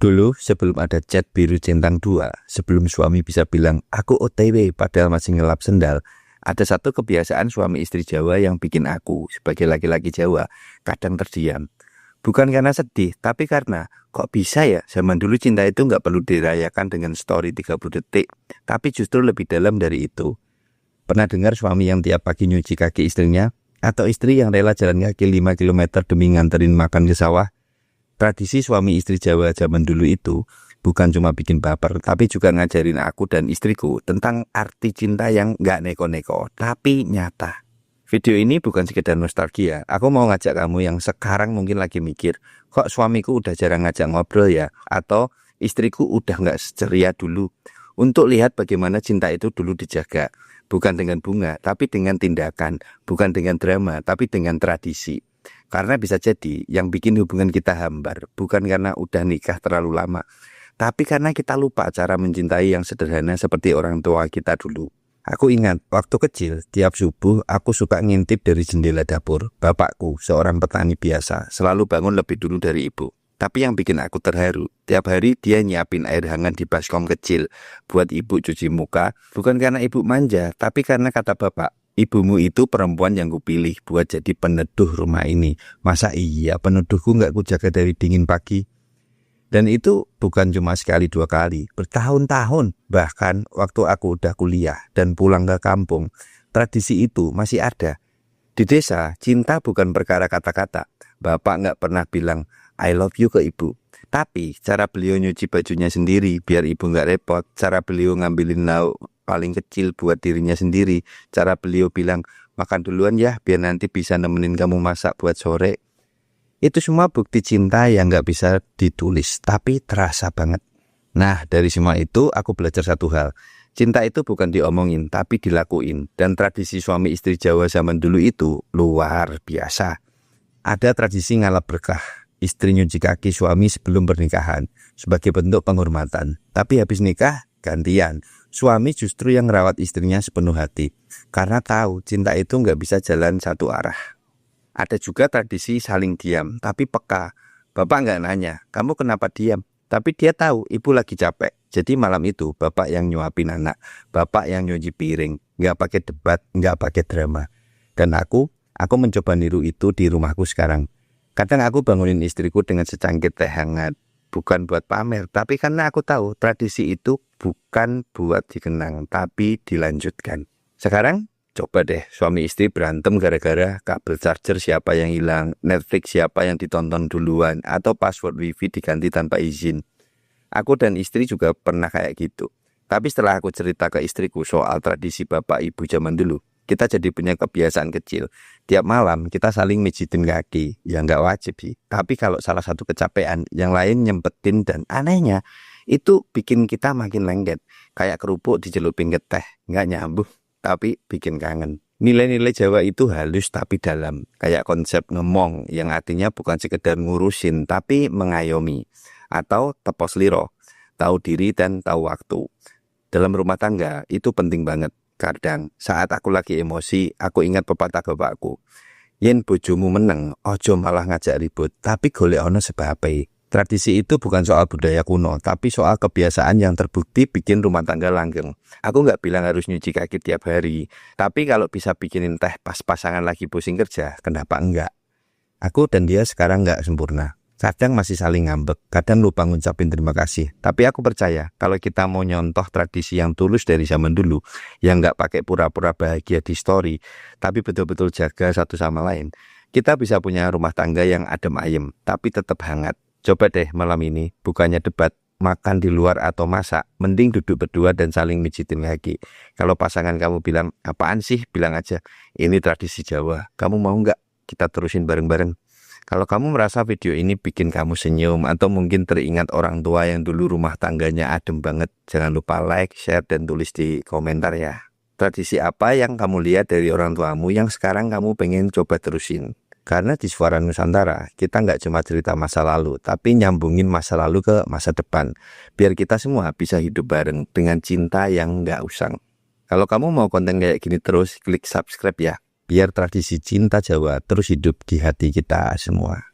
Dulu sebelum ada chat biru centang 2, sebelum suami bisa bilang aku OTW padahal masih ngelap sendal, ada satu kebiasaan suami istri Jawa yang bikin aku sebagai laki-laki Jawa kadang terdiam. Bukan karena sedih, tapi karena kok bisa ya zaman dulu cinta itu nggak perlu dirayakan dengan story 30 detik, tapi justru lebih dalam dari itu. Pernah dengar suami yang tiap pagi nyuci kaki istrinya? Atau istri yang rela jalan kaki 5 km demi nganterin makan ke sawah? Tradisi suami istri Jawa zaman dulu itu bukan cuma bikin baper, tapi juga ngajarin aku dan istriku tentang arti cinta yang gak neko-neko, tapi nyata. Video ini bukan sekedar nostalgia, aku mau ngajak kamu yang sekarang mungkin lagi mikir, kok suamiku udah jarang ngajak ngobrol ya? Atau istriku udah gak seceria dulu? Untuk lihat bagaimana cinta itu dulu dijaga, bukan dengan bunga, tapi dengan tindakan, bukan dengan drama, tapi dengan tradisi. Karena bisa jadi yang bikin hubungan kita hambar bukan karena udah nikah terlalu lama, tapi karena kita lupa cara mencintai yang sederhana seperti orang tua kita dulu. Aku ingat waktu kecil tiap subuh aku suka ngintip dari jendela dapur. Bapakku seorang petani biasa selalu bangun lebih dulu dari ibu. Tapi yang bikin aku terharu, tiap hari dia nyiapin air hangat di baskom kecil buat ibu cuci muka. Bukan karena ibu manja, tapi karena kata bapak, ibumu itu perempuan yang kupilih buat jadi peneduh rumah ini. Masa iya peneduhku gak kujaga dari dingin pagi? Dan itu bukan cuma sekali dua kali, bertahun-tahun. Bahkan waktu aku udah kuliah dan pulang ke kampung, tradisi itu masih ada. Di desa, cinta bukan perkara kata-kata. Bapak gak pernah bilang I love you ke ibu. Tapi cara beliau nyuci bajunya sendiri biar ibu gak repot. Cara beliau ngambilin lauk paling kecil buat dirinya sendiri. Cara beliau bilang makan duluan ya biar nanti bisa nemenin kamu masak buat sore. Itu semua bukti cinta yang gak bisa ditulis, tapi terasa banget. Nah, dari semua itu aku belajar satu hal. Cinta itu bukan diomongin, tapi dilakuin. Dan tradisi suami istri Jawa zaman dulu itu luar biasa. Ada tradisi ngalap berkah. Istri nyuci kaki suami sebelum pernikahan sebagai bentuk penghormatan. Tapi habis nikah, gantian. Suami justru yang ngerawat istrinya sepenuh hati. Karena tahu cinta itu gak bisa jalan satu arah. Ada juga tradisi saling diam, tapi peka. Bapak nggak nanya, kamu kenapa diam? Tapi dia tahu ibu lagi capek. Jadi malam itu bapak yang nyuapin anak, bapak yang nyuci piring, nggak pakai debat, nggak pakai drama. Dan aku mencoba niru itu di rumahku sekarang. Kadang aku bangunin istriku dengan secangkir teh hangat, bukan buat pamer, tapi karena aku tahu tradisi itu bukan buat dikenang, tapi dilanjutkan. Sekarang coba deh suami istri berantem gara-gara kabel charger siapa yang hilang, Netflix siapa yang ditonton duluan, atau password wifi diganti tanpa izin. Aku dan istri juga pernah kayak gitu. Tapi setelah aku cerita ke istriku soal tradisi bapak ibu zaman dulu, kita jadi punya kebiasaan kecil. Tiap malam kita saling mijitin kaki, ya nggak wajib sih. Tapi kalau salah satu kecapean, yang lain nyempetin dan anehnya, itu bikin kita makin lengket. Kayak kerupuk dicelupin ke teh, nggak nyambung. Tapi bikin kangen. Nilai-nilai Jawa itu halus tapi dalam. Kayak konsep ngemong yang artinya bukan sekedar ngurusin tapi mengayomi. Atau tepos liro, tahu diri dan tahu waktu. Dalam rumah tangga itu penting banget. Kadang saat aku lagi emosi, aku ingat pepatah bapakku. Yen bojomu meneng, ojo malah ngajak ribut, tapi golek ono sebabe. Tradisi itu bukan soal budaya kuno, tapi soal kebiasaan yang terbukti bikin rumah tangga langgeng. Aku nggak bilang harus nyuci kaki tiap hari, tapi kalau bisa bikinin teh pas pasangan lagi pusing kerja, kenapa enggak? Aku dan dia sekarang nggak sempurna. Kadang masih saling ngambek, kadang lupa ngucapin terima kasih. Tapi aku percaya, kalau kita mau nyontoh tradisi yang tulus dari zaman dulu, yang nggak pakai pura-pura bahagia di story, tapi betul-betul jaga satu sama lain, kita bisa punya rumah tangga yang adem ayem, tapi tetap hangat. Coba deh malam ini, bukannya debat, makan di luar atau masak, mending duduk berdua dan saling mijitin kaki. Kalau pasangan kamu bilang, apaan sih? Bilang aja, ini tradisi Jawa, kamu mau nggak kita terusin bareng-bareng? Kalau kamu merasa video ini bikin kamu senyum, atau mungkin teringat orang tua yang dulu rumah tangganya adem banget, jangan lupa like, share, dan tulis di komentar ya. Tradisi apa yang kamu lihat dari orang tuamu yang sekarang kamu pengen coba terusin? Karena di Suara Nusantara, kita nggak cuma cerita masa lalu, tapi nyambungin masa lalu ke masa depan. Biar kita semua bisa hidup bareng dengan cinta yang nggak usang. Kalau kamu mau konten kayak gini terus, klik subscribe ya. Biar tradisi cinta Jawa terus hidup di hati kita semua.